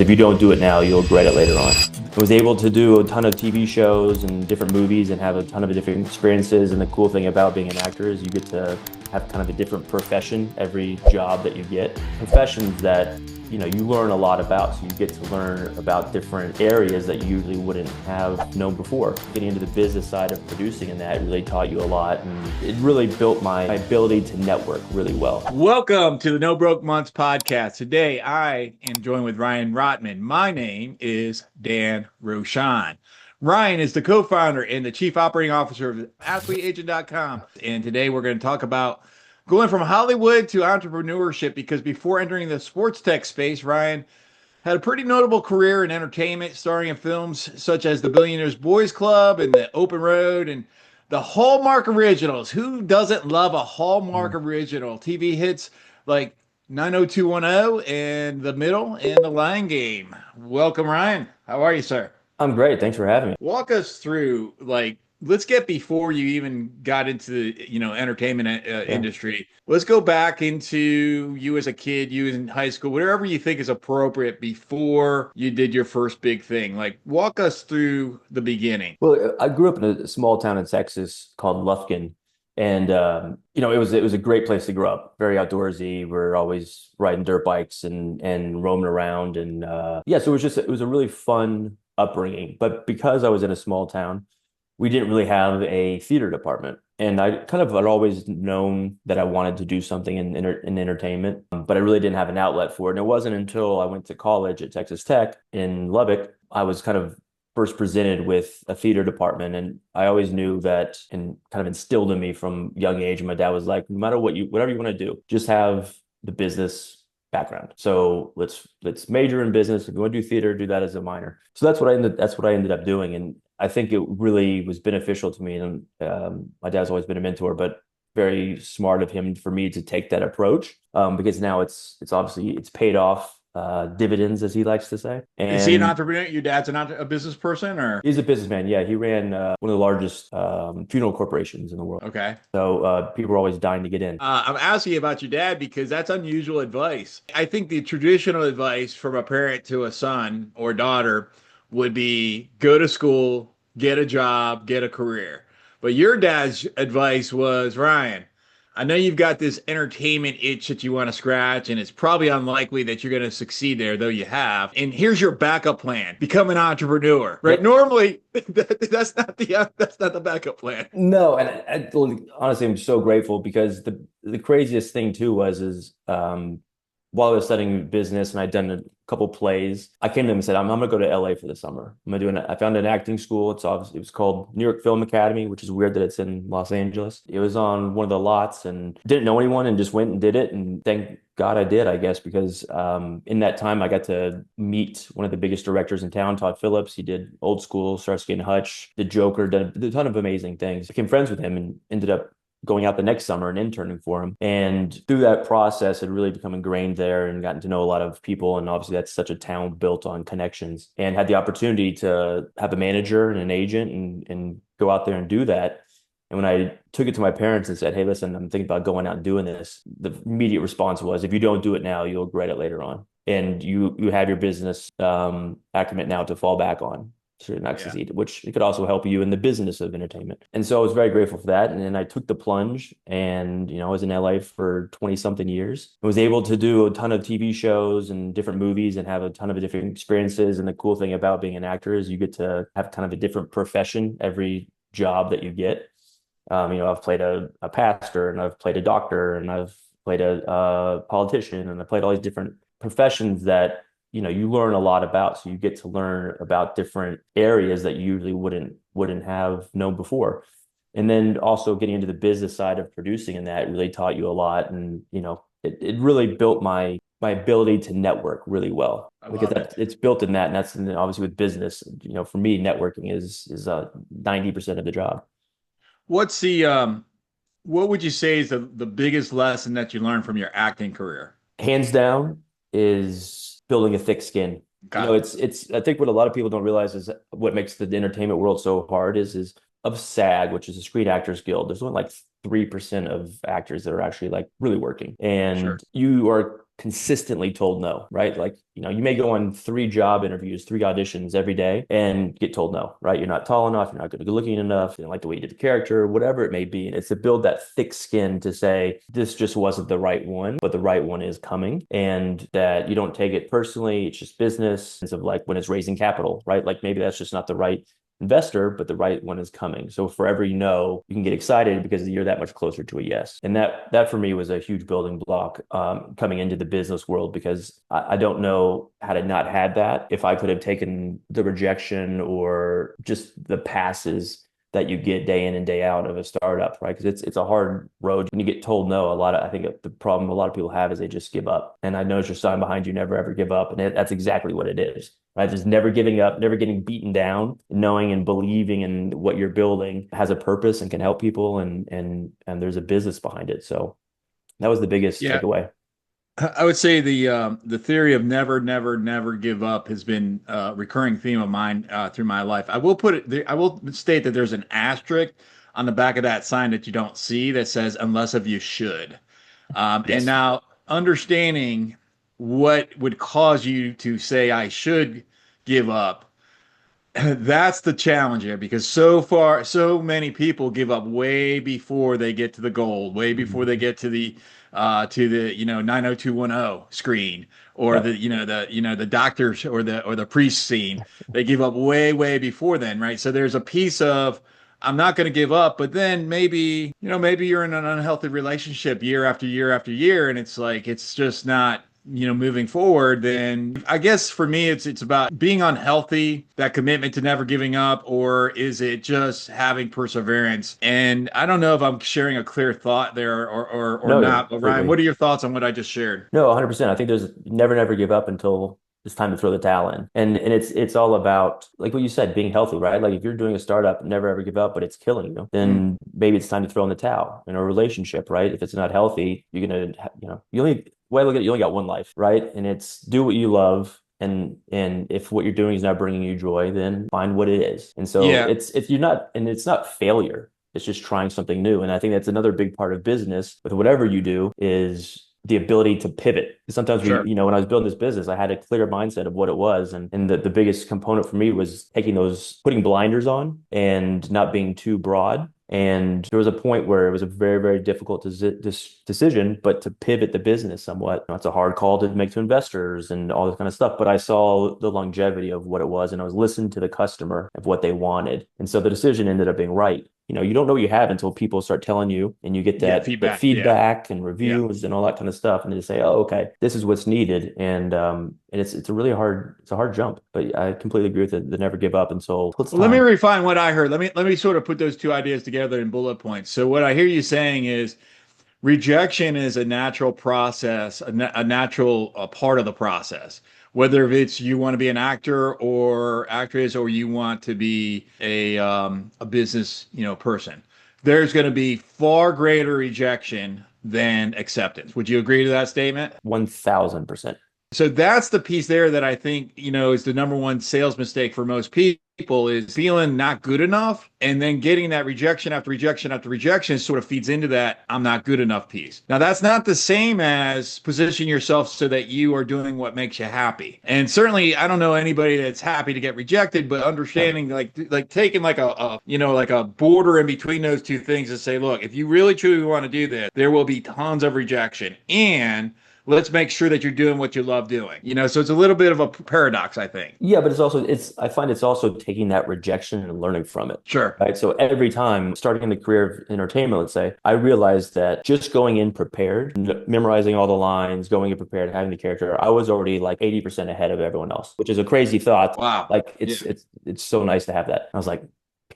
If you don't do it now, you'll regret it later on. I was able to do a ton of TV shows and different movies and have a ton of different experiences. And the cool thing about being an actor is you get to have kind of a different profession every job that you get. Professions that you learn a lot about, so you get to learn about different areas that you usually wouldn't have known before. Getting into the business side of producing and that really taught you a lot, and it really built my ability to network really well. Welcome to the No Broke Months podcast. Today I am joined with Ryan Rottman. My name is Dan Rochon. Ryan is the co-founder and the chief operating officer of athleteagent.com. And today we're going to talk about going from Hollywood to entrepreneurship, because before entering the sports tech space, Ryan had a pretty notable career in entertainment, starring in films such as The Billionaires Boys Club and The Open Road and the Hallmark originals. Who doesn't love a Hallmark original? TV hits like 90210 and The Middle and The Line Game. Welcome, Ryan. How are you, sir? I'm great. Thanks for having me. Walk us through, let's get before you even got into the, entertainment industry. Let's go back into you as a kid, you in high school, whatever you think is appropriate before you did your first big thing. Like, walk us through the beginning. Well, I grew up in a small town in Texas called Lufkin. And it was a great place to grow up. Very outdoorsy. We're always riding dirt bikes and roaming around. And so it was a really fun upbringing. But because I was in a small town, we didn't really have a theater department. And I kind of had always known that I wanted to do something in entertainment, but I really didn't have an outlet for it. And it wasn't until I went to college at Texas Tech in Lubbock, I was kind of first presented with a theater department. And I always knew that, and kind of instilled in me from a young age. And my dad was like, no matter whatever you want to do, just have the business background. So let's major in business. If you want to do theater, do that as a minor. So that's what I ended up doing. And I think it really was beneficial to me. And my dad's always been a mentor, but very smart of him for me to take that approach, because now it's obviously paid off dividends, as he likes to say. And is he an entrepreneur? Your dad's a business person, or? He's a businessman. Yeah, he ran one of the largest funeral corporations in the world. Okay. So people are always dying to get in. I'm asking you about your dad because that's unusual advice. I think the traditional advice from a parent to a son or daughter would be go to school, get a job, get a career. But your dad's advice was, Ryan, I know you've got this entertainment itch that you want to scratch, and it's probably unlikely that you're going to succeed there, though you have. And here's your backup plan: become an entrepreneur. Right? Yep. Normally, that's not the backup plan. No, and I honestly, I'm so grateful, because the craziest thing too was while I was studying business and I'd done a couple plays, I came to him and said, I'm going to go to LA for the summer. I found an acting school. It was called New York Film Academy, which is weird that it's in Los Angeles. It was on one of the lots, and didn't know anyone and just went and did it. And thank God I did, I guess, because in that time I got to meet one of the biggest directors in town, Todd Phillips. He did Old School, Starsky and Hutch, The Joker, did a ton of amazing things. Became friends with him and ended up going out the next summer and interning for him. And through that process, had really become ingrained there and gotten to know a lot of people. And obviously that's such a town built on connections, and had the opportunity to have a manager and an agent and go out there and do that. And when I took it to my parents and said, hey, listen, I'm thinking about going out and doing this, the immediate response was, if you don't do it now, you'll regret it later on. And you have your business acumen now to fall back on to not succeed, which it could also help you in the business of entertainment. And so I was very grateful for that. And then I took the plunge, and, I was in LA for 20 something years. I was able to do a ton of TV shows and different movies and have a ton of different experiences. And the cool thing about being an actor is you get to have kind of a different profession every job that you get. I've played a pastor, and I've played a doctor, and I've played a politician, and I played all these different professions that you learn a lot about. So you get to learn about different areas that you usually wouldn't have known before. And then also getting into the business side of producing, and that really taught you a lot. And, it really built my ability to network really well, because it's built in that. And that's obviously with business, for me, networking is 90% of the job. What would you say is the biggest lesson that you learned from your acting career? Hands down is building a thick skin. It's I think what a lot of people don't realize is what makes the entertainment world so hard is of SAG, which is the Screen Actors Guild. There's only like 3% of actors that are actually like really working. And you are consistently told no, right? Like, you may go on 3 job interviews, 3 auditions every day and get told no, right? You're not tall enough, you're not good looking enough, you don't like the way you did the character, whatever it may be. And it's to build that thick skin to say, this just wasn't the right one, but the right one is coming. And that you don't take it personally. It's just business. It's of like when it's raising capital, right? Like maybe that's just not the right investor, but the right one is coming. So for every no, you can get excited because you're that much closer to a yes. And that for me was a huge building block coming into the business world, because I don't know, had I not had that, if I could have taken the rejection or just the passes that you get day in and day out of a startup, right? Because it's a hard road. When you get told no, I think the problem a lot of people have is they just give up. And I know it's your sign behind you, never ever give up. And that's exactly what it is, right? Just never giving up, never getting beaten down, knowing and believing in what you're building has a purpose and can help people, and there's a business behind it. So that was the biggest Yeah. takeaway. I would say the theory of never, never, never give up has been a recurring theme of mine through my life. I will state that there's an asterisk on the back of that sign that you don't see that says "unless of you should." And Yes. now understanding what would cause you to say I should give up, that's the challenge here, because so far, so many people give up way before they get to the goal, way before they get to the 90210 screen, or Yep. the doctors or the priest scene. They give up way, way before then, right? So there's a piece of I'm not going to give up, but then maybe you're in an unhealthy relationship year after year after year, and it's like it's just not moving forward. Then I guess for me it's about being unhealthy, that commitment to never giving up, or is it just having perseverance? And I don't know if I'm sharing a clear thought there or No, not, but Ryan, completely. what are your thoughts on what I just shared? No, 100%. I think there's never give up until it's time to throw the towel in. And it's all about, like what you said, being healthy, right? Like if you're doing a startup, never ever give up, but it's killing you, Mm. then maybe it's time to throw in the towel. In a relationship, right? If it's not healthy, you're gonna, you only way I look at it, you only got one life, right? And it's do what you love. And if what you're doing is not bringing you joy, then find what it is. And so Yeah, it's you're not, and it's not failure. It's just trying something new. And I think that's another big part of business with whatever you do is the ability to pivot. Sometimes sure. when I was building this business, I had a clear mindset of what it was. And the biggest component for me was putting blinders on and not being too broad. And there was a point where it was a very, very difficult decision, but to pivot the business somewhat. It's a hard call to make to investors and all this kind of stuff. But I saw the longevity of what it was, and I was listening to the customer of what they wanted. And so the decision ended up being right. You don't know what you have until people start telling you, and you get Yeah, that feedback. Yeah, feedback and yeah. reviews and all that kind of stuff, and they say, "Oh, okay, this is what's needed." And it's a hard jump, but I completely agree with it. The never give up until it's Well, let me time. refine what I heard. Let me sort of put those two ideas together in bullet points. So what I hear you saying is rejection is a natural process, a natural part of the process. Whether it's you want to be an actor or actress, or you want to be a business person, there's going to be far greater rejection than acceptance. Would you agree to that statement? 1000%. So that's the piece there that I think, is the number one sales mistake for most people, is feeling not good enough and then getting that rejection after rejection after rejection sort of feeds into that I'm not good enough piece. Now, that's not the same as position yourself so that you are doing what makes you happy. And certainly, I don't know anybody that's happy to get rejected, but No. understanding like taking like like a border in between those two things and say, look, if you really truly want to do this, there will be tons of rejection, and let's make sure that you're doing what you love doing. So it's a little bit of a paradox, I think. Yeah, but I find it's also taking that rejection and learning from it. Sure. Right. So every time starting in the career of entertainment, let's say, I realized that just going in prepared, memorizing all the lines, going in prepared, having the character, I was already like 80% ahead of everyone else, which is a crazy thought. Wow. Like Yeah. it's so nice to have that. I was like,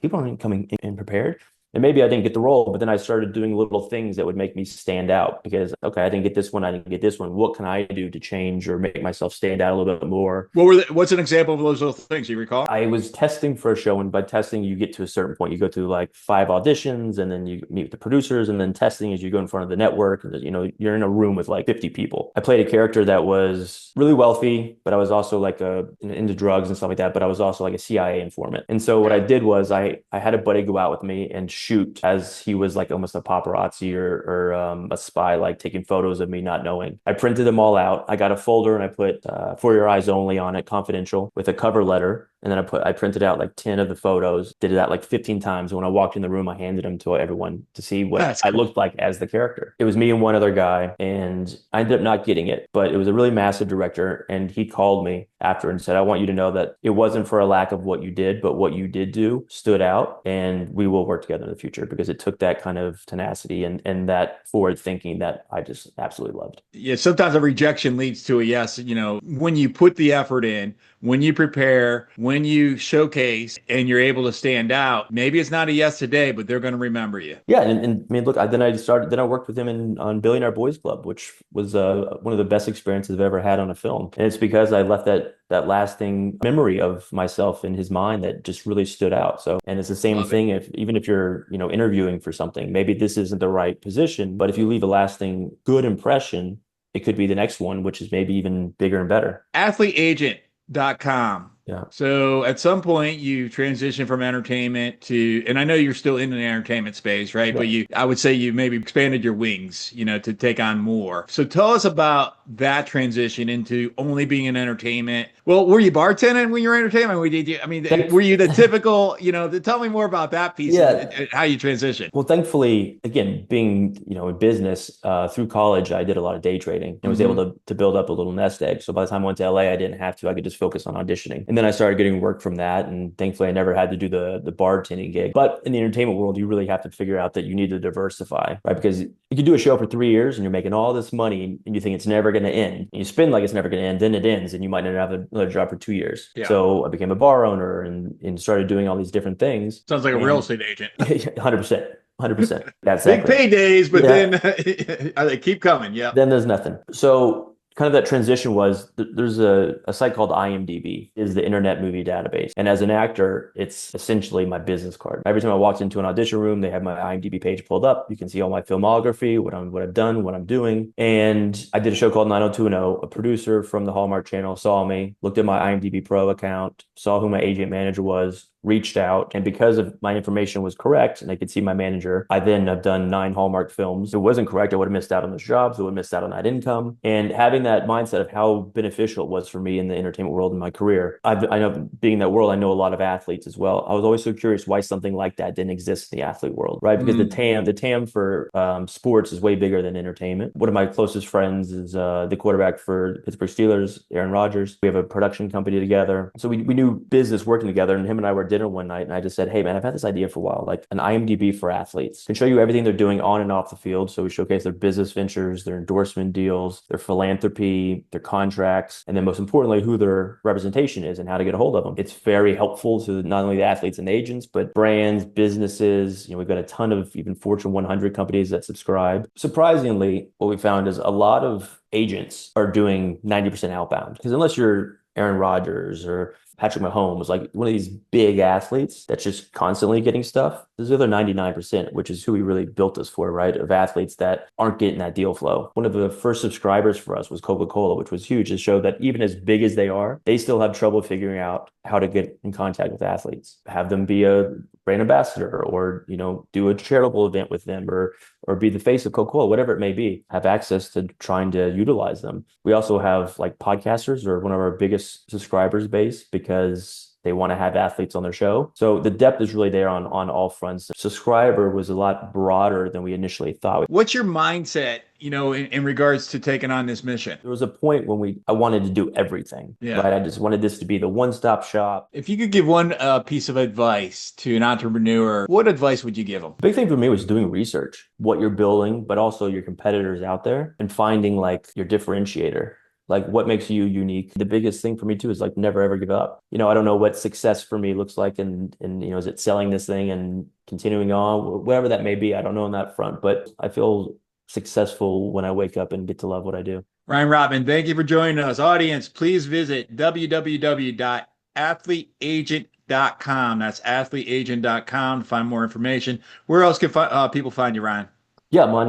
people aren't coming in prepared. And maybe I didn't get the role, but then I started doing little things that would make me stand out because, okay, I didn't get this one. I didn't get this one. What can I do to change or make myself stand out a little bit more? What's an example of those little things you recall? I was testing for a show, and by testing, you get to a certain point. You go through like 5 auditions, and then you meet with the producers, and then testing as you go in front of the network. And you're in a room with like 50 people. I played a character that was really wealthy, but I was also like into drugs and stuff like that. But I was also like a CIA informant. And so what I Okay. did was I had a buddy go out with me and shoot as he was like almost a paparazzi or a spy, like taking photos of me not knowing. I printed them all out. I got a folder and I put "For Your Eyes Only" on it, confidential, with a cover letter. And then I printed out like 10 of the photos, did that like 15 times. When I walked in the room, I handed them to everyone to see what That's I cool. looked like as the character. It was me and one other guy, and I ended up not getting it, but it was a really massive director. And he called me after and said, I want you to know that it wasn't for a lack of what you did, but what you did do stood out, and we will work together in the future, because it took that kind of tenacity and that forward thinking that I just absolutely loved. Yeah, sometimes a rejection leads to a yes. When you put the effort in, when you prepare, when you showcase, and you're able to stand out, maybe it's not a yes today, but they're going to remember you. Yeah, and I mean, look, then I worked with him on Billionaire Boys Club, which was one of the best experiences I've ever had on a film, and it's because I left that lasting memory of myself in his mind that just really stood out. So, and it's the same Love it. thing if even if you're interviewing for something, maybe this isn't the right position, but if you leave a lasting good impression, it could be the next one, which is maybe even bigger and better. Athleteagent.com. Yeah. So at some point you transition from entertainment to, and I know you're still in the entertainment space, right? Yeah. But I would say you maybe expanded your wings, to take on more. So tell us about that transition into only being in entertainment. Well, were you bartending when you were entertainment? I mean, Thank- were you the typical, tell me more about that piece Yeah. and how you transition. Well, thankfully, again, being, in business, through college, I did a lot of day trading and was able Hmm. to build up a little nest egg. So by the time I went to LA, I didn't have to. I could just focus on auditioning. And then I started getting work from that. And thankfully, I never had to do the bartending gig. But in the entertainment world, you really have to figure out that you need to diversify, right? Because you could do a show for 3 years and you're making all this money and you think it's never going to end. And you spin like it's never going to end, then it ends and you might not have another job for 2 years. Yeah. So I became a bar owner and started doing all these different things. Sounds like a real And estate agent. 100%. 100%. That's Big exactly. paydays, but Yeah. then they keep coming. Yeah. Then there's nothing. So kind of that transition was there's a site called IMDb, is the Internet Movie Database. And as an actor, it's essentially my business card. Every time I walked into an audition room, they have my IMDb page pulled up. You can see all my filmography, what I've done, what I'm doing. And I did a show called 90210. A producer from the Hallmark channel saw me, looked at my IMDb Pro account, saw who my agent manager was, reached out, and because of my information was correct and I could see my manager, I then have done 9 Hallmark films. If it wasn't correct, I would have missed out on those jobs. I would have missed out on that income. And having that mindset of how beneficial it was for me in the entertainment world in my career, I know being in that world, I know a lot of athletes as well. I was always so curious why something like that didn't exist in the athlete world, right? Because the TAM for sports is way bigger than entertainment. One of my closest friends is the quarterback for the Pittsburgh Steelers, Aaron Rodgers. We have a production company together. So we knew business working together, and him and I were dinner one night and I just said, hey man, I've had this idea for a while, like an IMDb for athletes. Can show you everything they're doing on and off the field. So we showcase their business ventures, their endorsement deals, their philanthropy, their contracts, and then most importantly, who their representation is and how to get a hold of them. It's very helpful to not only the athletes and agents, but brands, businesses. We've got a ton of even Fortune 100 companies that subscribe. Surprisingly, what we found is a lot of agents are doing 90% outbound, because unless you're Aaron Rodgers or Patrick Mahomes, like one of these big athletes that's just constantly getting stuff. There's the other 99%, which is who we really built this for, right? Of athletes that aren't getting that deal flow. One of the first subscribers for us was Coca-Cola, which was huge. It showed that even as big as they are, they still have trouble figuring out how to get in contact with athletes, have them be a brand ambassador or, do a charitable event with them or be the face of Coca-Cola, whatever it may be, have access to trying to utilize them. We also have like podcasters are one of our biggest subscribers base because they want to have athletes on their show. So the depth is really there on all fronts. Subscriber was a lot broader than we initially thought. What's your mindset, in regards to taking on this mission? There was a point when I wanted to do everything, Yeah. right? I just wanted this to be the one-stop shop. If you could give one piece of advice to an entrepreneur, what advice would you give them? The big thing for me was doing research, what you're building, but also your competitors out there and finding like your differentiator. Like what makes you unique. The biggest thing for me too is like never ever give up. I don't know what success for me looks like and is it selling this thing and continuing on, whatever that may be. I don't know on that front, but I feel successful when I wake up and get to love what I do. Ryan Rottman, thank you for joining us. Audience, please visit www.athleteagent.com. That's athleteagent.com to find more information. Where else can people find you, Ryan? Yeah, I'm on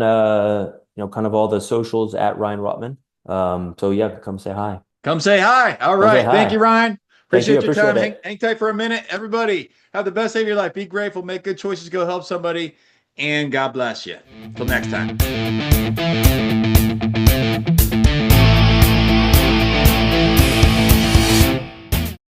kind of all the socials at Ryan Rottman. So yeah, come say hi. Come say hi. All Come say right. Thank hi. you, Ryan. Thank you. I Appreciate your appreciate time. it. Hang tight for a minute. Everybody, have the best day of your life. Be grateful, make good choices, go help somebody, and God bless you. Until next time.